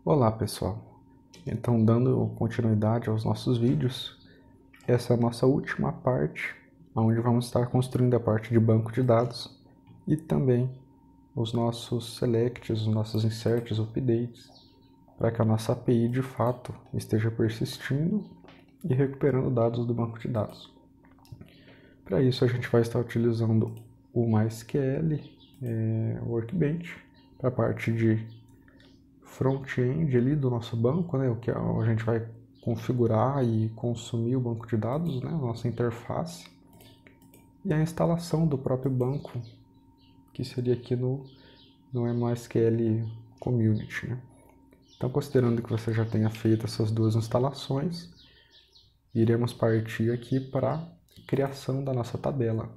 Olá pessoal, então dando continuidade aos nossos vídeos, essa é a nossa última parte, onde vamos estar construindo a parte de banco de dados e também os nossos selects, os nossos inserts, updates, para que a nossa API de fato esteja persistindo e recuperando dados do banco de dados. Para isso a gente vai estar utilizando o MySQL Workbench para a parte de front-end ali do nosso banco, né, o que a gente vai configurar e consumir o banco de dados, né, a nossa interface, e a instalação do próprio banco, que seria aqui no MySQL Community. Né? Então, considerando que você já tenha feito essas duas instalações, iremos partir aqui para a criação da nossa tabela.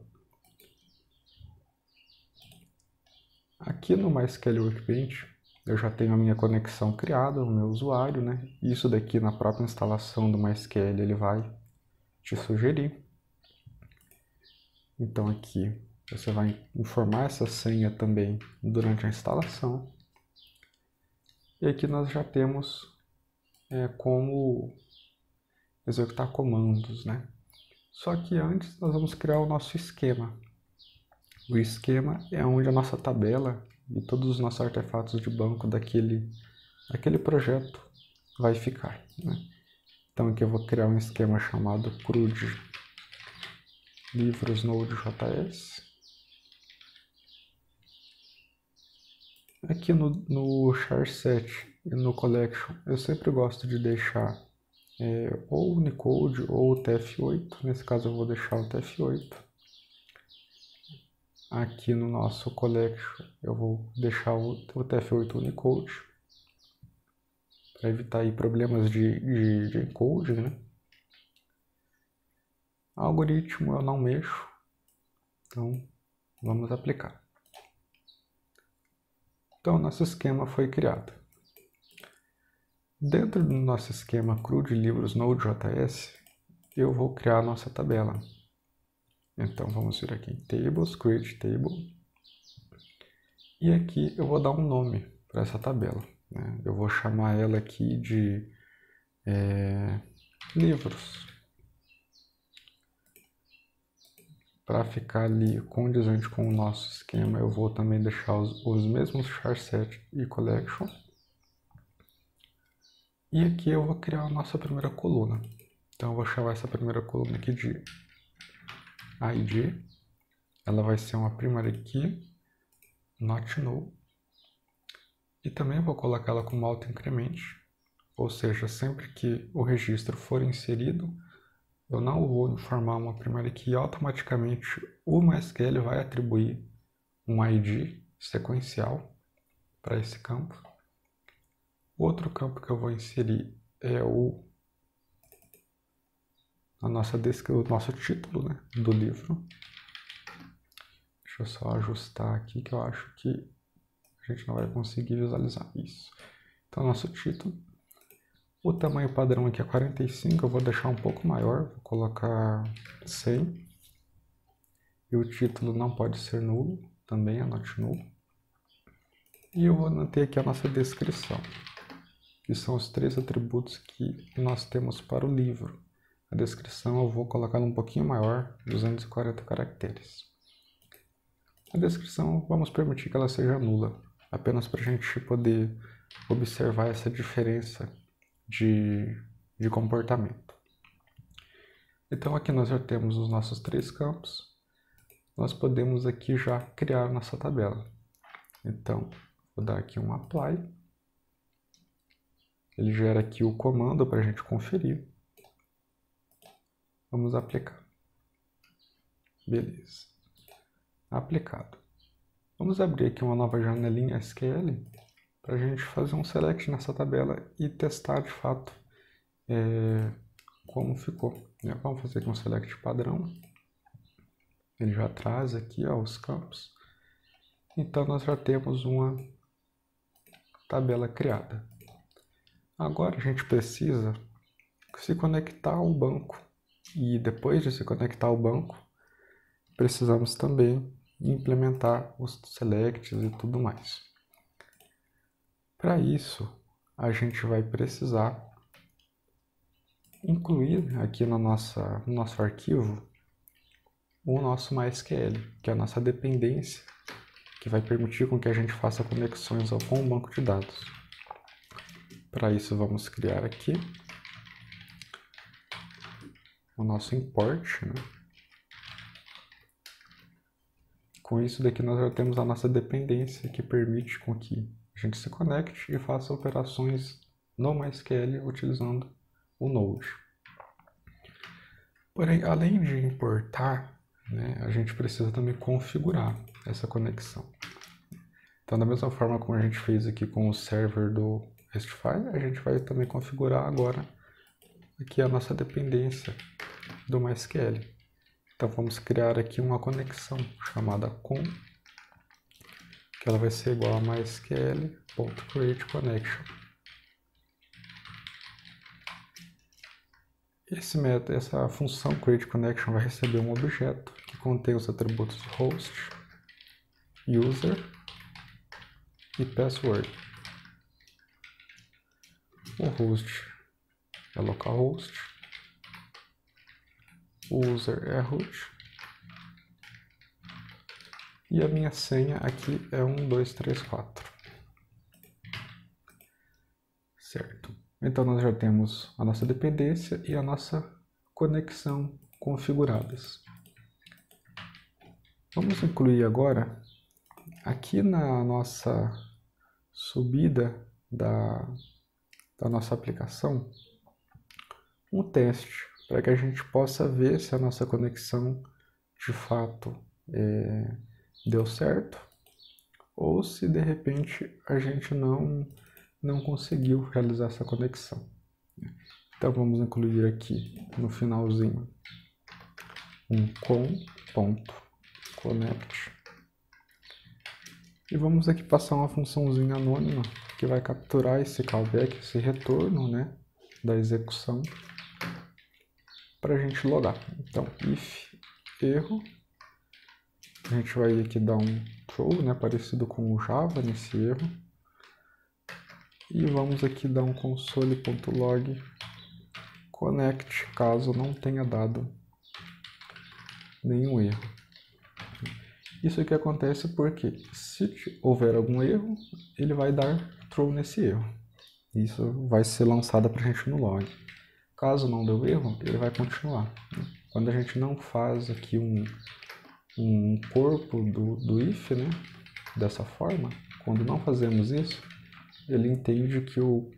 Aqui no MySQL Workbench, eu já tenho a minha conexão criada, o meu usuário, né? Isso daqui na própria instalação do MySQL ele vai te sugerir. Então aqui você vai informar essa senha também durante a instalação. E aqui nós já temos como executar comandos, né? Só que antes nós vamos criar o nosso esquema. O esquema é onde a nossa tabela e todos os nossos artefatos de banco daquele projeto vai ficar. Né? Então aqui eu vou criar um esquema chamado CRUD livros Node.js. Aqui no charset e no collection eu sempre gosto de deixar ou o Unicode ou o TF8, nesse caso eu vou deixar o TF8. Aqui no nosso collection eu vou deixar o TF8 Unicode, para evitar aí problemas de encoding, né? Algoritmo eu não mexo, então vamos aplicar. Então nosso esquema foi criado. Dentro do nosso esquema CRUD livros Node.js, eu vou criar a nossa tabela. Então vamos vir aqui em Tables, Create Table. E aqui eu vou dar um nome para essa tabela. Né? Eu vou chamar ela aqui de livros. Para ficar ali condizente com o nosso esquema, eu vou também deixar os mesmos charset e collection. E aqui eu vou criar a nossa primeira coluna. Então eu vou chamar essa primeira coluna aqui de ID. Ela vai ser uma primary key, not null. E também vou colocar ela como auto-increment. Ou seja, sempre que o registro for inserido, eu não vou informar uma primary key, automaticamente o MySQL vai atribuir um ID sequencial para esse campo. O outro campo que eu vou inserir é o nosso título, né, do livro. Deixa eu só ajustar aqui que eu acho que a gente não vai conseguir visualizar isso. Então, nosso título. O tamanho padrão aqui é 45, eu vou deixar um pouco maior, vou colocar 100. E o título não pode ser nulo, também é not null. E eu vou manter aqui a nossa descrição, que são os 3 atributos que nós temos para o livro. A descrição eu vou colocar um pouquinho maior, 240 caracteres. A descrição vamos permitir que ela seja nula, apenas para a gente poder observar essa diferença de comportamento. Então aqui nós já temos os nossos 3 campos. Nós podemos aqui já criar nossa tabela. Então, vou dar aqui um apply. Ele gera aqui o comando para a gente conferir. Vamos aplicar. Beleza. Aplicado. Vamos abrir aqui uma nova janelinha SQL para a gente fazer um select nessa tabela e testar de fato como ficou. Vamos fazer aqui um select padrão. Ele já traz aqui os campos. Então nós já temos uma tabela criada. Agora a gente precisa se conectar ao banco. E depois de se conectar ao banco, precisamos também implementar os selects e tudo mais. Para isso, a gente vai precisar incluir aqui no nosso arquivo o nosso MySQL, que é a nossa dependência, que vai permitir com que a gente faça conexões com o banco de dados. Para isso, vamos criar aqui o nosso import, né? Com isso daqui nós já temos a nossa dependência que permite com que a gente se conecte e faça operações no MySQL utilizando o Node. Porém, além de importar, né, a gente precisa também configurar essa conexão. Então, da mesma forma como a gente fez aqui com o server do RESTfy, a gente vai também configurar agora aqui a nossa dependência do MySQL. Então, vamos criar aqui uma conexão chamada com, que ela vai ser igual a mysql.createConnection. Essa função createConnection vai receber um objeto que contém os atributos host, user e password. O host é localhost, o user é root e a minha senha aqui é 1234. Certo. Então nós já temos a nossa dependência e a nossa conexão configuradas. Vamos incluir agora aqui na nossa subida da nossa aplicação um teste para que a gente possa ver se a nossa conexão de fato deu certo ou se de repente a gente não conseguiu realizar essa conexão. Então vamos incluir aqui no finalzinho um com.connect e vamos aqui passar uma funçãozinha anônima que vai capturar esse callback, esse retorno, né, da execução para a gente logar. Então if erro, a gente vai aqui dar um throw, né, parecido com o Java nesse erro. E vamos aqui dar um console.log connect, caso não tenha dado nenhum erro. Isso aqui acontece porque se houver algum erro, ele vai dar throw nesse erro. Isso vai ser lançado para a gente no log. Caso não deu erro, ele vai continuar. Quando a gente não faz aqui um corpo do if, né, dessa forma, quando não fazemos isso, ele entende que o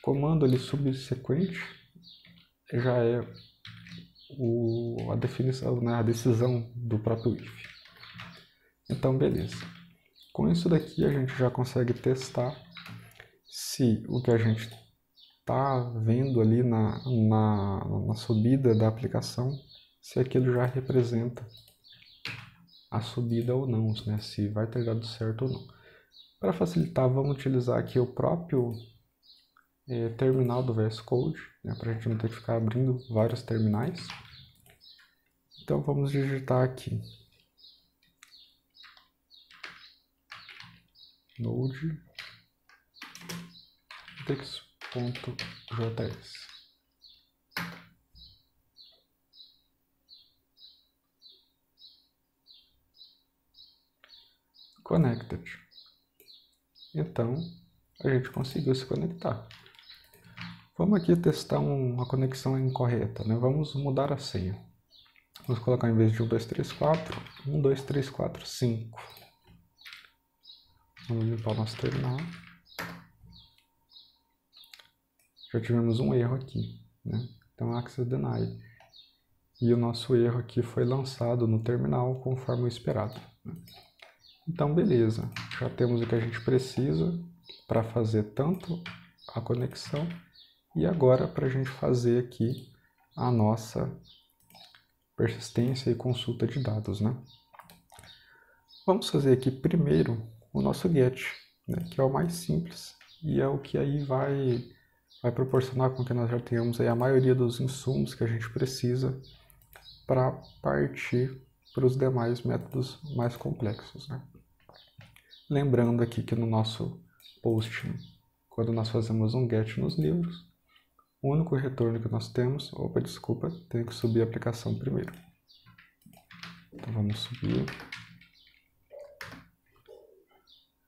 comando ali subsequente já é a definição, né, a decisão do próprio if. Então, beleza. Com isso daqui a gente já consegue testar se o que a gente está vendo ali na subida da aplicação, se aquilo já representa a subida ou não, né, se vai ter dado certo ou não. Para facilitar, vamos utilizar aqui o próprio terminal do VS Code, né, para a gente não ter que ficar abrindo vários terminais. Então vamos digitar aqui node index.js. Connected. Então a gente conseguiu se conectar. Vamos aqui testar uma conexão incorreta, né? Vamos mudar a senha. Vamos colocar em vez de 1234, 12345. Vamos limpar o nosso terminal. Já tivemos um erro aqui, né? Então access denied. E o nosso erro aqui foi lançado no terminal conforme o esperado, né? Então beleza, já temos o que a gente precisa para fazer tanto a conexão e agora para a gente fazer aqui a nossa persistência e consulta de dados, né? Vamos fazer aqui primeiro o nosso get, né, que é o mais simples e é o que aí vai proporcionar com que nós já tenhamos aí a maioria dos insumos que a gente precisa para partir para os demais métodos mais complexos, né? Lembrando aqui que no nosso post quando nós fazemos um get nos livros, o único retorno que nós temos... Opa, desculpa, tenho que subir a aplicação primeiro. Então vamos subir.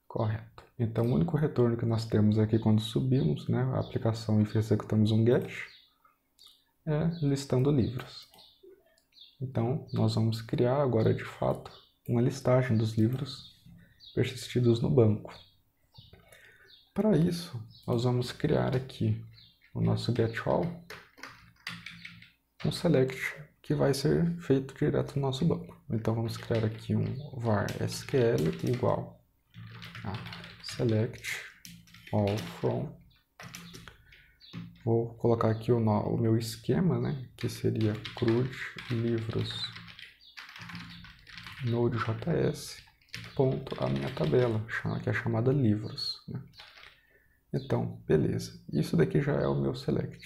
Correto. Então o único retorno que nós temos aqui quando subimos, né, a aplicação e executamos um get, é listando livros. Então nós vamos criar agora de fato uma listagem dos livros persistidos no banco. Para isso, nós vamos criar aqui o nosso getAll, um select que vai ser feito direto no nosso banco. Então vamos criar aqui um var SQL igual a select all from. Vou colocar aqui o meu esquema, né, que seria CRUD livros node.js ponto a minha tabela, que é chamada livros, né? Então, beleza. Isso daqui já é o meu select.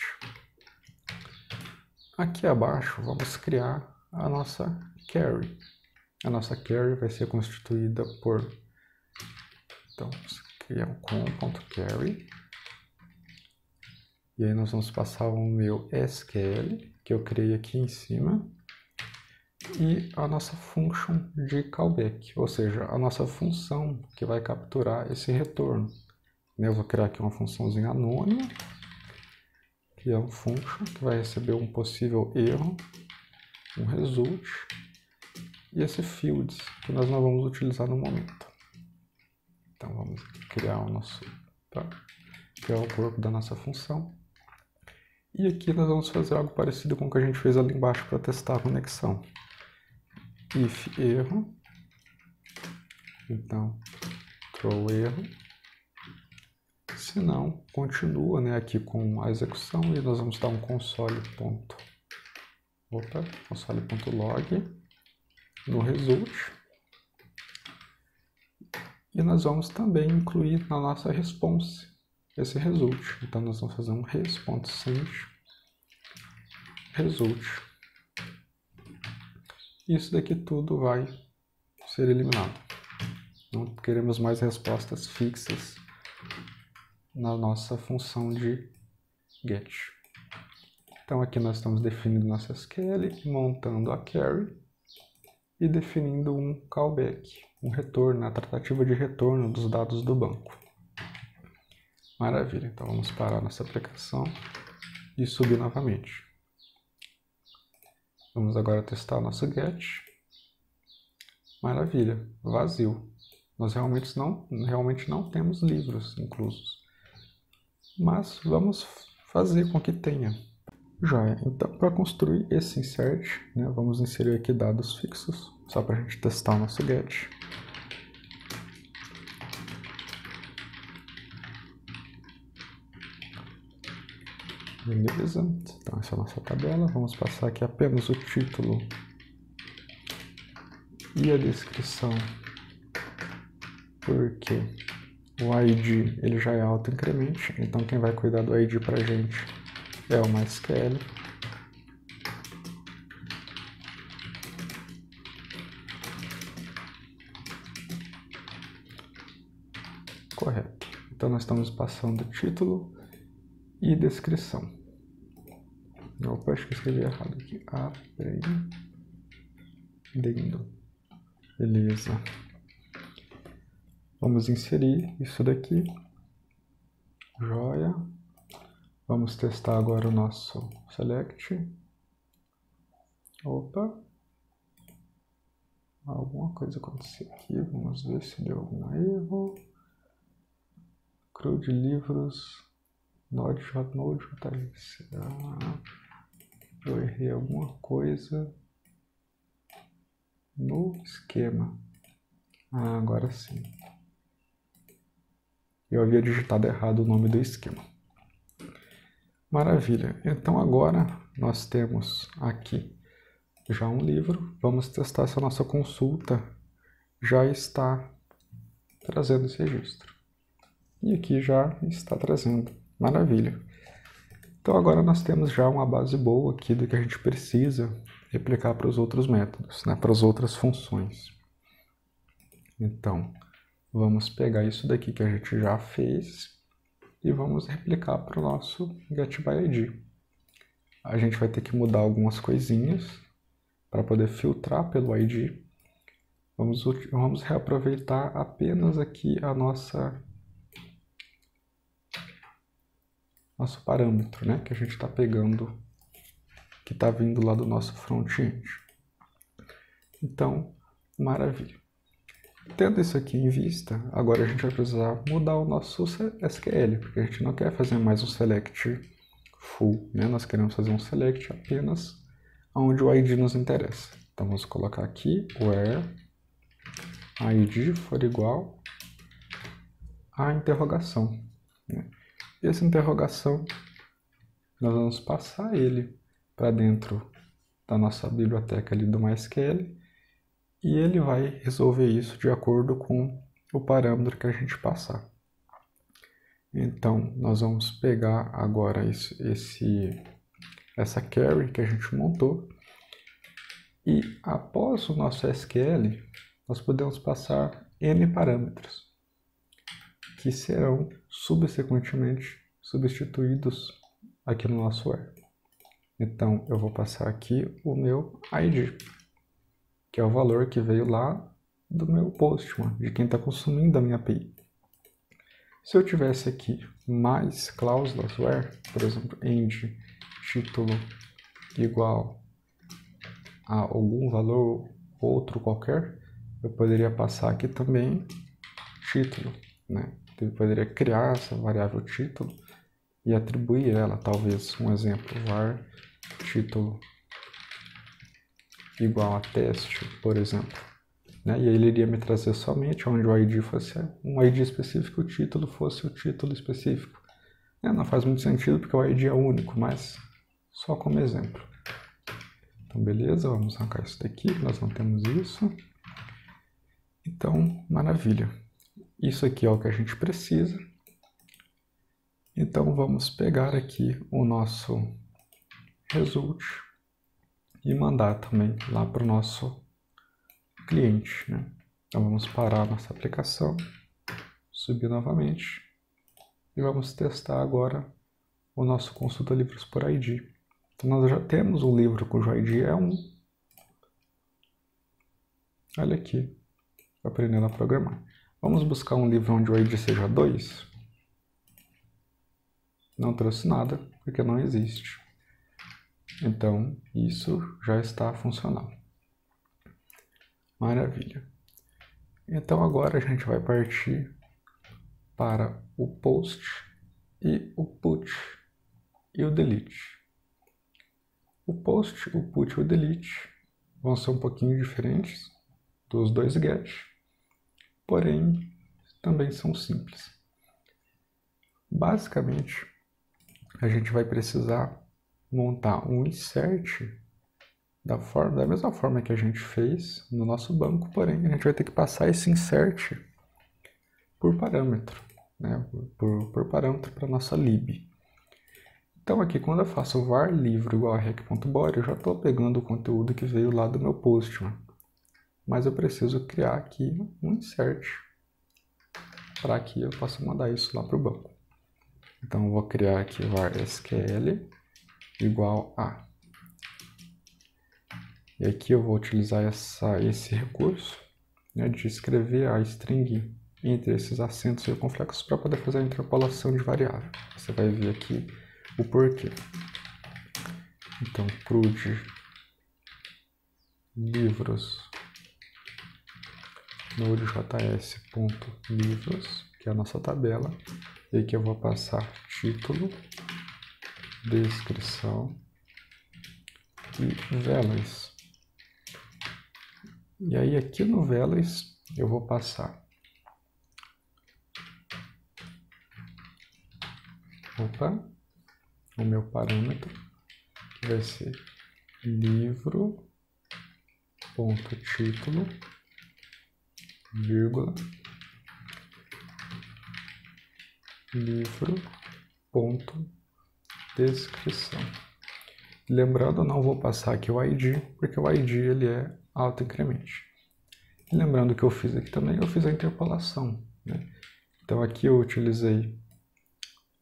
Aqui abaixo vamos criar a nossa query. A nossa query vai ser constituída por... Então, vamos criar um com.query. E aí nós vamos passar o meu SQL, que eu criei aqui em cima. E a nossa function de callback, ou seja, a nossa função que vai capturar esse retorno. Eu vou criar aqui uma funçãozinha anônima, que é um function que vai receber um possível erro, um result, e esse fields que nós não vamos utilizar no momento. Então vamos criar o nosso, criar o corpo da nossa função. E aqui nós vamos fazer algo parecido com o que a gente fez ali embaixo para testar a conexão. If erro, então throw erro, se não, continua, né, aqui com a execução e nós vamos dar um console.log no result. E nós vamos também incluir na nossa response esse result. Então nós vamos fazer um res.send result. Isso daqui tudo vai ser eliminado. Não queremos mais respostas fixas na nossa função de get. Então aqui nós estamos definindo nossa SQL, montando a query e definindo um callback, um retorno, a tratativa de retorno dos dados do banco. Maravilha, então vamos parar nossa aplicação e subir novamente. Vamos agora testar o nosso get. Maravilha, vazio. Nós realmente não temos livros inclusos. Mas vamos fazer com que tenha. Joia, então para construir esse insert, né, vamos inserir aqui dados fixos, só para a gente testar o nosso get. Beleza, então essa é a nossa tabela, vamos passar aqui apenas o título e a descrição, porque o ID ele já é auto-incremente, então quem vai cuidar do ID para a gente é o MySQL. Correto, então nós estamos passando título e descrição. Opa, acho que eu escrevi errado aqui. Aprendendo. Beleza. Vamos inserir isso daqui. Joia. Vamos testar agora o nosso select. Opa. Alguma coisa aconteceu aqui. Vamos ver se deu algum erro. CRUD livros. Node.js. Eu errei alguma coisa no esquema. Agora sim. Eu havia digitado errado o nome do esquema. Maravilha. Então agora nós temos aqui já um livro. Vamos testar se a nossa consulta já está trazendo esse registro. E aqui já está trazendo. Maravilha. Então agora nós temos já uma base boa aqui do que a gente precisa replicar para os outros métodos, né, para as outras funções. Então, vamos pegar isso daqui que a gente já fez e vamos replicar para o nosso getById. A gente vai ter que mudar algumas coisinhas para poder filtrar pelo ID. Vamos reaproveitar apenas aqui a nosso parâmetro, né, que a gente está pegando, que está vindo lá do nosso front-end. Então, maravilha. Tendo isso aqui em vista, agora a gente vai precisar mudar o nosso SQL, porque a gente não quer fazer mais um select full, né? Nós queremos fazer um select apenas onde o ID nos interessa. Então vamos colocar aqui where ID for igual a interrogação, né? E essa interrogação, nós vamos passar ele para dentro da nossa biblioteca ali do MySQL, e ele vai resolver isso de acordo com o parâmetro que a gente passar. Então, nós vamos pegar agora essa query que a gente montou, e após o nosso SQL, nós podemos passar N parâmetros, que serão subsequentemente substituídos aqui no nosso where. Então, eu vou passar aqui o meu ID, que é o valor que veio lá do meu Postman, de quem está consumindo a minha API. Se eu tivesse aqui mais cláusulas where, por exemplo, end título igual a algum valor outro qualquer, eu poderia passar aqui também título, né? Eu poderia criar essa variável título e atribuir ela, talvez um exemplo, var título igual a teste, por exemplo, né? E aí ele iria me trazer somente onde o ID fosse um ID específico, o título fosse o título específico. Não faz muito sentido porque o ID é único, mas só como exemplo. Então beleza, vamos arrancar isso daqui, nós não temos isso. Então, maravilha. Isso aqui é o que a gente precisa. Então vamos pegar aqui o nosso result e mandar também lá para o nosso cliente, né? Então vamos parar a nossa aplicação, subir novamente e vamos testar agora o nosso consulta livros por ID. Então nós já temos um livro cujo ID é 1. Olha aqui, aprendendo a programar. Vamos buscar um livro onde o ID seja 2? Não trouxe nada, porque não existe. Então, isso já está funcional. Maravilha. Então, agora a gente vai partir para o post e o put e o delete. O post, o put e o delete vão ser um pouquinho diferentes dos dois get, porém, também são simples. Basicamente, a gente vai precisar montar um insert da mesma forma que a gente fez no nosso banco, porém a gente vai ter que passar esse insert por parâmetro, né? por parâmetro para a nossa lib. Então aqui quando eu faço var livro igual a rec.body, eu já estou pegando o conteúdo que veio lá do meu Postman, mas eu preciso criar aqui um insert para que eu possa mandar isso lá para o banco. Então eu vou criar aqui var SQL igual a. E aqui eu vou utilizar esse recurso, né, de escrever a string entre esses acentos circunflexos para poder fazer a interpolação de variável. Você vai ver aqui o porquê. Então, prod livros node.js.livros, que é a nossa tabela, e aqui eu vou passar título, descrição e values. E aí aqui no values eu vou passar o meu parâmetro, que vai ser livro.título, vírgula, livro.descrição. Lembrando, eu não vou passar aqui o ID, porque o ID ele é autoincremente. E lembrando que eu fiz aqui também, eu fiz a interpolação, né? Então aqui eu utilizei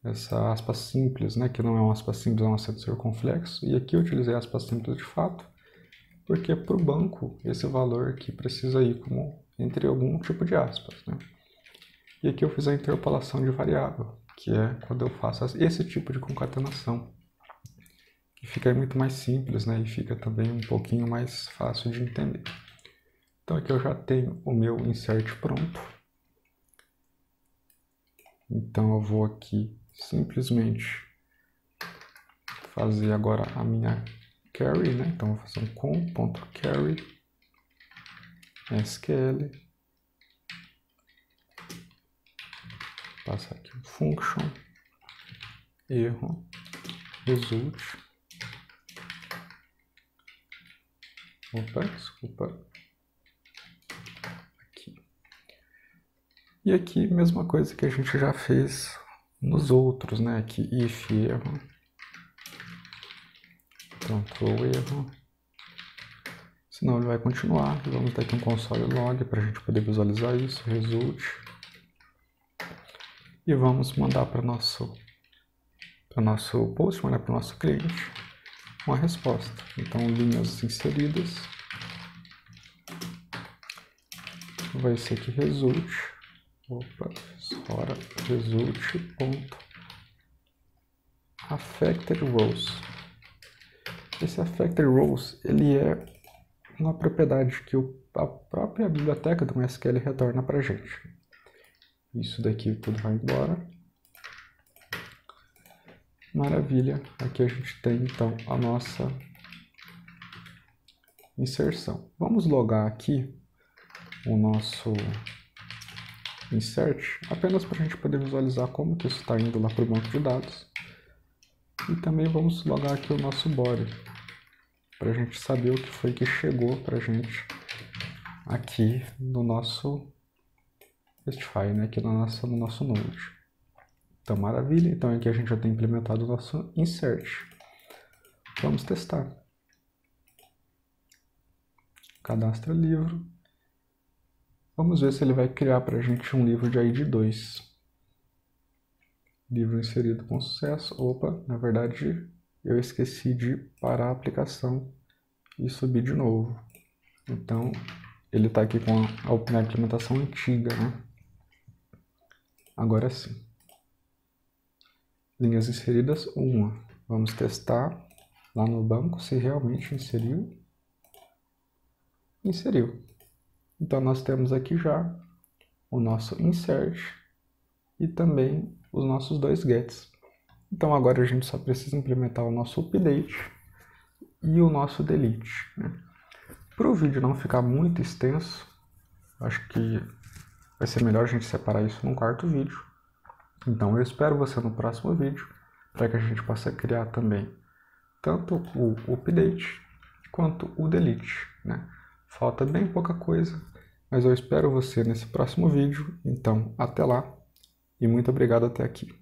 essa aspa simples, né, que não é uma aspa simples, é um acento circunflexo, e aqui eu utilizei aspa simples de fato, porque para o banco esse valor aqui precisa ir como entre algum tipo de aspas, né? E aqui eu fiz a interpolação de variável, que é quando eu faço esse tipo de concatenação, que fica muito mais simples, né, e fica também um pouquinho mais fácil de entender. Então aqui eu já tenho o meu insert pronto. Então eu vou aqui simplesmente fazer agora a minha carry, né? Então eu vou fazer um com.carry SQL, passar aqui um function, erro, result. Opa, desculpa. Aqui. E aqui, mesma coisa que a gente já fez nos outros, né? Aqui, if erro. Então, throw erro. Senão ele vai continuar. Vamos dar aqui um console log para a gente poder visualizar isso. Result. E vamos mandar para o nosso post, mandar para o nosso cliente uma resposta. Então, linhas inseridas. Vai ser aqui result. Opa, fora result.affected rows. Esse affected rows, ele é uma propriedade que a própria biblioteca do MySQL retorna para a gente. Isso daqui tudo vai embora. Maravilha, aqui a gente tem então a nossa inserção. Vamos logar aqui o nosso insert, apenas para a gente poder visualizar como que isso está indo lá para o banco de dados. E também vamos logar aqui o nosso body, para a gente saber o que foi que chegou para a gente aqui no nosso Testify, né? Aqui no nosso Node. Então, maravilha. Então, aqui a gente já tem implementado o nosso insert. Vamos testar. Cadastra livro. Vamos ver se ele vai criar para a gente um livro de ID 2. Livro inserido com sucesso. Opa, na verdade, eu esqueci de parar a aplicação e subir de novo. Então, ele está aqui com a implementação antiga, né? Agora sim. Linhas inseridas, 1. Vamos testar lá no banco se realmente inseriu. Inseriu. Então, nós temos aqui já o nosso insert e também os nossos dois gets. Então, agora a gente só precisa implementar o nosso update e o nosso delete, né? Para o vídeo não ficar muito extenso, acho que vai ser melhor a gente separar isso num quarto vídeo. Então eu espero você no próximo vídeo, para que a gente possa criar também tanto o update quanto o delete, né? Falta bem pouca coisa, mas eu espero você nesse próximo vídeo. Então até lá e muito obrigado até aqui.